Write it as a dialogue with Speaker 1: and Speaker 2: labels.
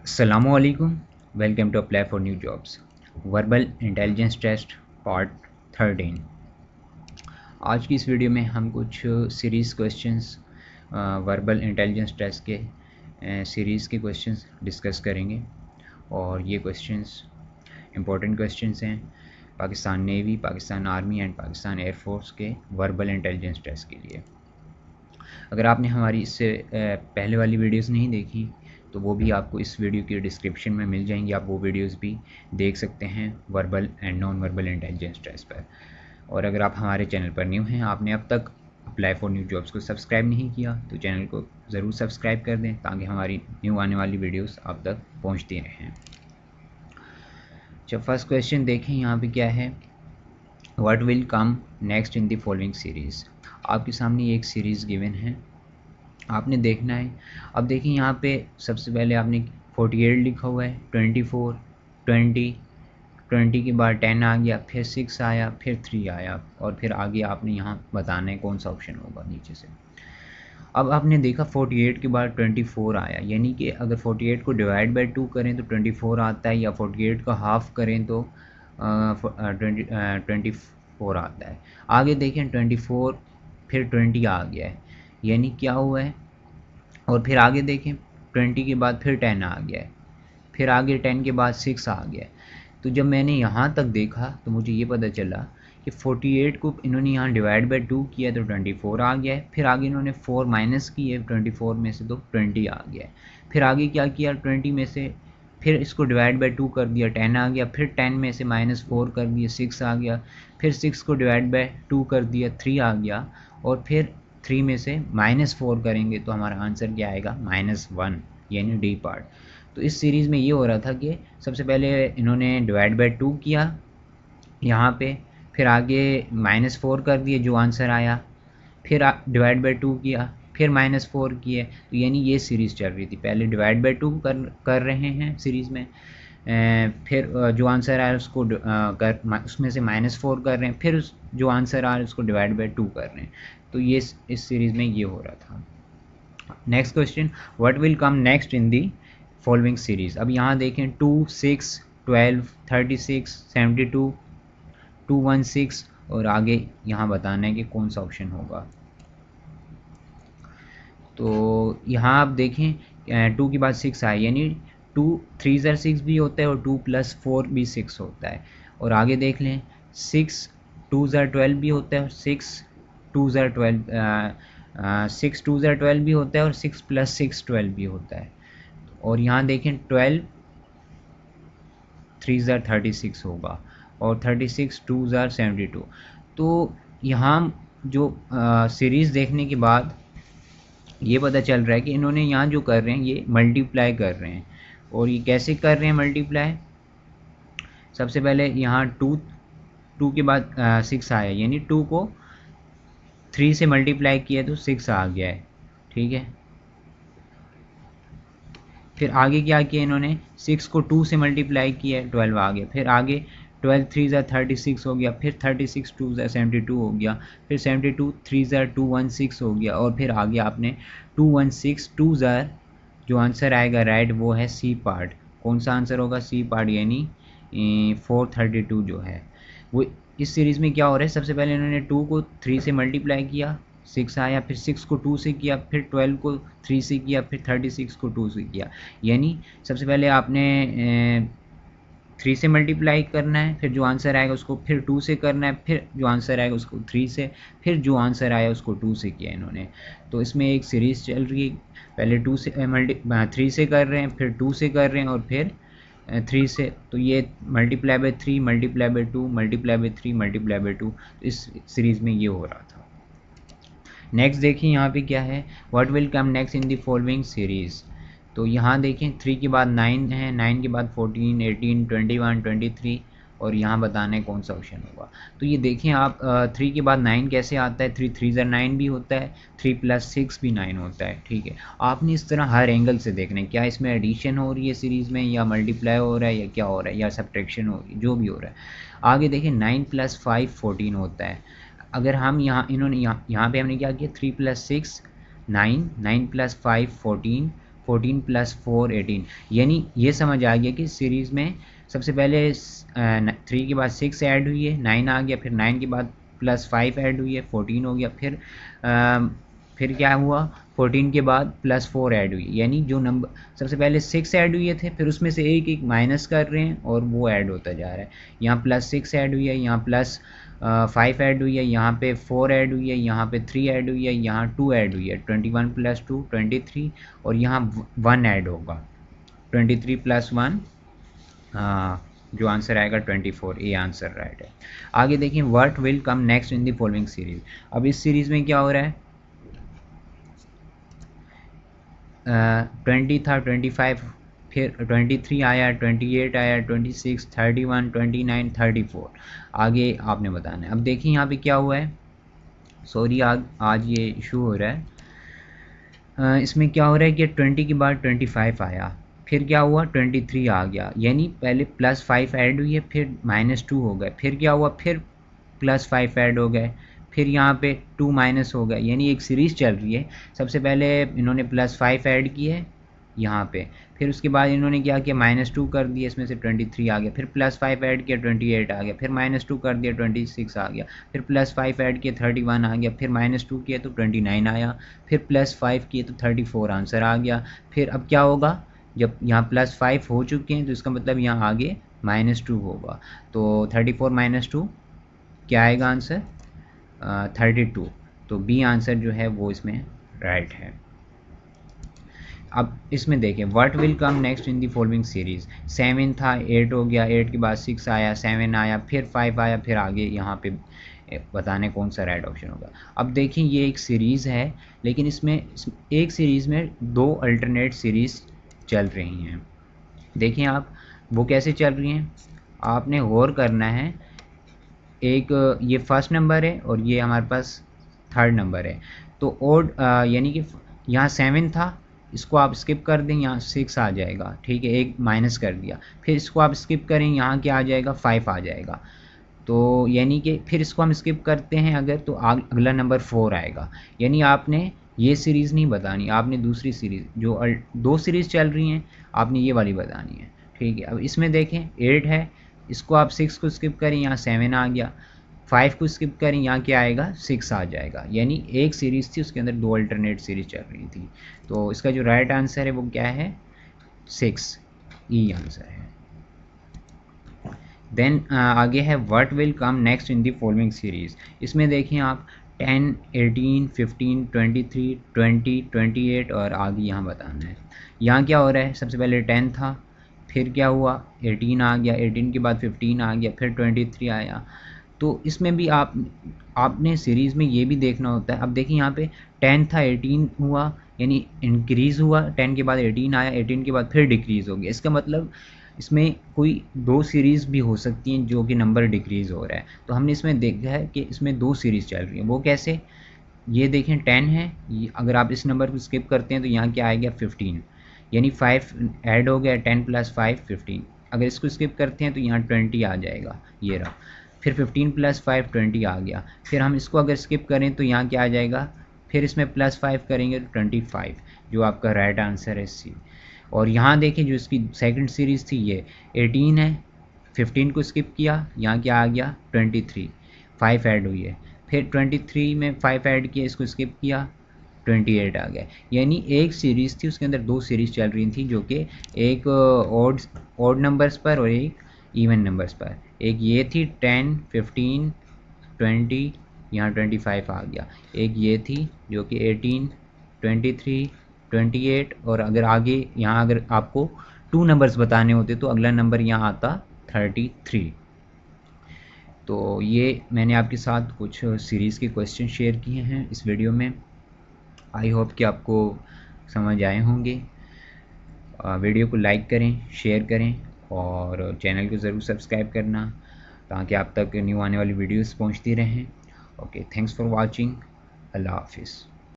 Speaker 1: Assalamualaikum. Welcome to Apply for New Jobs. Verbal intelligence test part 13। आज की इस video में हम कुछ series questions verbal intelligence test के सीरीज़ के क्वेश्चंस डिस्कस करेंगे और ये क्वेश्चंस इंपॉर्टेंट क्वेश्चंस हैं Pakistan navy, Pakistan army and Pakistan air force के वर्बल इंटेलिजेंस टेस्ट के लिए। अगर आपने हमारी इससे पहले वाली वीडियोस नहीं देखी तो वो भी आपको इस वीडियो के डिस्क्रिप्शन में मिल जाएंगी, आप वो वीडियोस भी देख सकते हैं verbal and non verbal intelligence test पर। और अगर आप हमारे चैनल पर न्यू हैं, आपने अब तक अप्लाई फॉर न्यू जॉब्स को सब्सक्राइब नहीं किया तो चैनल को ज़रूर सब्सक्राइब कर दें ताकि हमारी न्यू आने वाली वीडियोस आप तक पहुंचती रहें। जब फर्स्ट क्वेश्चन देखें यहाँ पे क्या है, what will come next in the following series. आपके सामने एक सीरीज़ गिवन है, आपने देखना है। अब देखिए यहाँ पे सबसे पहले आपने 48 लिखा हुआ है, 24, 20, 20 के बाद 10 आ गया, फिर 6 आया, फिर 3 आया और फिर आगे आपने यहाँ बताना है कौन सा ऑप्शन होगा नीचे से। अब आपने देखा 48 के बाद 24 आया, यानी कि अगर 48 को डिवाइड बाई 2 करें तो 24 आता है, या 48 का हाफ करें तो 24 आता है। आगे देखें 24 फिर 20 आ गया है, यानी क्या हुआ है। और फिर आगे देखें 20 के बाद फिर 10 आ गया है, फिर आगे 10 के बाद 6 आ गया है। तो जब मैंने यहाँ तक देखा तो मुझे ये पता चला कि 48 को इन्होंने यहाँ डिवाइड बाई 2 किया तो 24 आ गया है, फिर आगे इन्होंने 4 माइनस किए 24 में से तो 20 आ गया है। फिर आगे क्या किया, 20 में से फिर इसको डिवाइड बाई 2 कर दिया, 10 आ गया, फिर 10 में से -4 कर दिया, 6 आ गया, फिर 6 को डिवाइड बाई 2 कर दिया, 3 आ गया, और फिर 3 में से -4 करेंगे तो हमारा आंसर क्या आएगा, -1, यानी डी पार्ट। तो इस सीरीज़ में ये हो रहा था कि सबसे पहले इन्होंने डिवाइड बाई 2 किया यहाँ पे, फिर आगे -4 कर दिए जो आंसर आया, फिर डिवाइड बाई 2 किया, फिर -4 किए, तो यानी ये सीरीज़ चल रही थी। पहले डिवाइड बाई 2 कर रहे हैं सीरीज़ में, फिर जो आंसर आया उसको उसमें से -4 कर रहे हैं, फिर जो आंसर आ रहा है उसको डिवाइड बाई 2 कर रहे हैं। तो ये इस सीरीज़ में ये हो रहा था। Next question, what will come next in the following series. अब यहाँ देखें 2, 6, 12, 36, 72, 216 और आगे यहाँ बताना है कि कौन सा ऑप्शन होगा। तो यहाँ आप देखें 2 के बाद 6 आए, यानी 2 3 6 भी होता है और 2 + 4 भी 6 होता है। और आगे देख लें 6 2 12 भी होता है और 6 2 12 6 2 12 भी होता है और 6 + 6 12 भी होता है। और यहाँ देखें 12 3 36 होगा और 36 2 72। तो यहाँ जो सीरीज़ देखने के बाद ये पता चल रहा है कि इन्होंने यहाँ जो कर रहे हैं ये मल्टीप्लाई कर रहे हैं। और ये कैसे कर रहे हैं मल्टीप्लाई, सबसे पहले यहाँ 2 के बाद 6 आया, यानी 2 को 3 से मल्टीप्लाई किया तो 6 आ गया है, ठीक है। फिर आगे क्या किया इन्होंने, 6 को 2 से मल्टीप्लाई किया 12 आ गया, फिर आगे 12 3 36 हो गया, फिर 36 2 72 हो गया, फिर 72 3 216 हो गया, और फिर आगे आपने 216 2 जो आंसर आएगा राइट वो है सी पार्ट। कौन सा आंसर होगा, सी पार्ट, यानी 432 जो है वो। इस सीरीज़ में क्या हो रहा है, सबसे पहले इन्होंने 2 को 3 से मल्टीप्लाई किया 6 आया, फिर 6 को 2 से किया, फिर 12 को 3 से किया, फिर 36 को 2 से किया। यानी सबसे पहले आपने 3 से मल्टीप्लाई करना है, फिर जो आंसर आएगा उसको फिर 2 से करना है, फिर जो आंसर आएगा उसको 3 से, फिर जो आंसर आया उसको 2 से किया इन्होंने। तो इसमें एक सीरीज़ चल रही है, पहले 3 से कर रहे हैं, फिर 2 से कर रहे हैं और फिर 3 से। तो ये multiply by 3 multiply by 2 multiply by 3 multiply by 2, इस सीरीज़ में ये हो रहा था। नेक्स्ट देखिए यहाँ पे क्या है, what will come next in the following series. तो यहाँ देखें 3 के बाद 9 है, 9 के बाद 14 18 21 23 और यहाँ बताना है कौन सा ऑप्शन होगा। तो ये देखें आप 3 के बाद 9 कैसे आता है, 3 3 9 भी होता है, 3 + 6 भी 9 होता है, ठीक है। आपने इस तरह हर एंगल से देखना है, क्या इसमें एडिशन हो रही है सीरीज़ में, या मल्टीप्लाई हो रहा है, या क्या हो रहा है, या सब्ट्रैक्शन हो रही है, जो भी हो रहा है। आगे देखें 9 + 5 14 होता है। अगर हम यहाँ इन्होंने यहाँ पे हमने क्या किया, 3 + 6 9, 9 + 5 14, 14 + 4 18, यानी ये समझ आ गया कि सीरीज़ में सबसे पहले 3 के बाद 6 ऐड हुई है, 9 आ गया, फिर 9 के बाद +5 ऐड हुई है, 14 हो गया, फिर क्या हुआ, 14 के बाद +4 ऐड हुई, यानी जो नंबर सबसे पहले 6 ऐड हुए थे, फिर उसमें से एक एक माइनस कर रहे हैं और वो ऐड होता जा रहा है। यहाँ +6 ऐड हुई है, यहाँ +5 ऐड हुई है, यहाँ पे 4 ऐड हुई है, यहाँ पे 3 ऐड हुई है, यहाँ 2 ऐड हुई है, 21 + 2 23, और यहाँ 1 ऐड होगा, 23 + 1 जो आंसर आएगा 24, ये आंसर राइट है। आगे देखिए, what will come next in the following series. अब इस सीरीज में क्या हो रहा है, 20 था, 25, फिर 23 आया, 28 आया, 26, 31, 29, 34, आगे आपने बताना है। अब देखिए यहाँ पे क्या हुआ है, सॉरी आज ये इशू हो रहा है। इसमें क्या हो रहा है कि 20 के बाद 25 आया, फिर क्या हुआ 23 आ गया, यानी पहले +5 ऐड हुई है, फिर -2 हो गए, फिर क्या हुआ, फिर +5 ऐड हो गए, फिर यहाँ पे 2 माइनस हो गए, यानी एक सीरीज़ चल रही है। सबसे पहले इन्होंने +5 ऐड किए यहाँ पे, फिर उसके बाद इन्होंने क्या किया, -2 कर दिया, इसमें से 23 आ गया, फिर +5 ऐड किया 28 आ गया, फिर -2 कर दिया 26 आ गया, फिर +5 ऐड किया 31 आ गया, फिर -2 किया तो 29 आया, फिर +5 किए तो 34 आंसर आ गया। फिर अब क्या होगा, जब यहाँ +5 हो चुके हैं तो इसका मतलब यहाँ आगे -2 होगा, तो 34 - 2 क्या आएगा आंसर, 32, तो बी आंसर जो है वो इसमें राइट है। अब इसमें देखें, what will come next in the following series, 7 था, 8 हो गया, 8 के बाद 6 आया, 7 आया, फिर 5 आया, फिर आगे यहाँ पे बताने कौन सा राइट ऑप्शन होगा। अब देखिए ये एक सीरीज़ है, लेकिन इसमें एक सीरीज़ में 2 अल्टरनेट सीरीज़ चल रही हैं। देखिए आप वो कैसे चल रही हैं, आपने गौर करना है। एक ये फर्स्ट नंबर है और ये हमारे पास थर्ड नंबर है, तो ओड यानी कि यहाँ 7 था, इसको आप स्किप कर दें, यहाँ 6 आ जाएगा, ठीक है, एक माइनस कर दिया, फिर इसको आप स्किप करें, यहाँ क्या आ जाएगा, 5 आ जाएगा, तो यानी कि फिर इसको हम स्किप करते हैं अगर, तो अगला नंबर 4 आएगा। यानी आपने ये सीरीज़ नहीं बतानी, आपने दूसरी सीरीज़ जो 2 सीरीज़ चल रही हैं आपने ये वाली बतानी है, ठीक है। अब इसमें देखें 8 है, इसको आप 6 को स्किप करें, यहाँ 7 आ गया, 5 को स्किप करें, यहाँ क्या आएगा, 6 आ जाएगा, यानी एक सीरीज़ थी उसके अंदर 2 अल्टरनेट सीरीज़ चल रही थी, तो इसका जो राइट आंसर है वो क्या है, 6, ई आंसर है। देन आगे है what will come next in the following series. इसमें देखें आप 10, 18, 15, 23, 20, 28 और आगे यहाँ बताना है। यहाँ क्या हो रहा है, सबसे पहले 10 था, फिर क्या हुआ 18 आ गया, 18 के बाद 15 आ गया, फिर 23 आया, तो इसमें भी आपने सीरीज़ में ये भी देखना होता है। अब देखिए यहाँ पे 10 था, 18 हुआ, यानी इंक्रीज़ हुआ, 10 के बाद 18 आया, 18 के बाद फिर डिक्रीज़ हो गया, इसका मतलब इसमें कोई 2 सीरीज़ भी हो सकती हैं जो कि नंबर डिक्रीज़ हो रहा है। तो हमने इसमें देखा है कि इसमें 2 सीरीज़ चल रही हैं, वो कैसे, ये देखें 10 है, अगर आप इस नंबर को स्किप करते हैं तो यहाँ क्या आएगा 15, यानी 5 ऐड हो गया, 10 + 5 15, अगर इसको स्किप करते हैं तो यहाँ 20 आ जाएगा, ये रहा, फिर 15 + 5 20 आ गया, फिर हम इसको अगर स्किप करें तो यहाँ क्या आ जाएगा, फिर इसमें +5 करेंगे तो 25, जो आपका राइट आंसर है सी। और यहाँ देखिए जो इसकी सेकंड सीरीज़ थी ये 18 है, 15 को स्किप किया, यहाँ क्या आ गया 23, 5 ऐड हुई है, फिर 23 में 5 ऐड किया, इसको स्किप किया, 28 आ गया, यानी एक सीरीज़ थी उसके अंदर 2 सीरीज़ चल रही थी, जो कि एक ऑड नंबर्स पर और एक इवन नंबर्स पर। एक ये थी 10, 15, 20, यहाँ 25 आ गया, एक ये थी जो कि 18, 23, 28, और अगर आगे यहाँ अगर आपको 2 नंबर्स बताने होते तो अगला नंबर यहाँ आता 33। तो ये मैंने आपके साथ कुछ सीरीज़ के क्वेश्चन शेयर किए हैं इस वीडियो में। आई होप कि आपको समझ आए होंगे। वीडियो को लाइक करें, शेयर करें और चैनल को ज़रूर सब्सक्राइब करना ताकि आप तक न्यू आने वाली वीडियोस पहुंचती रहें। Okay, thanks for watching. अल्लाह हाफिज़।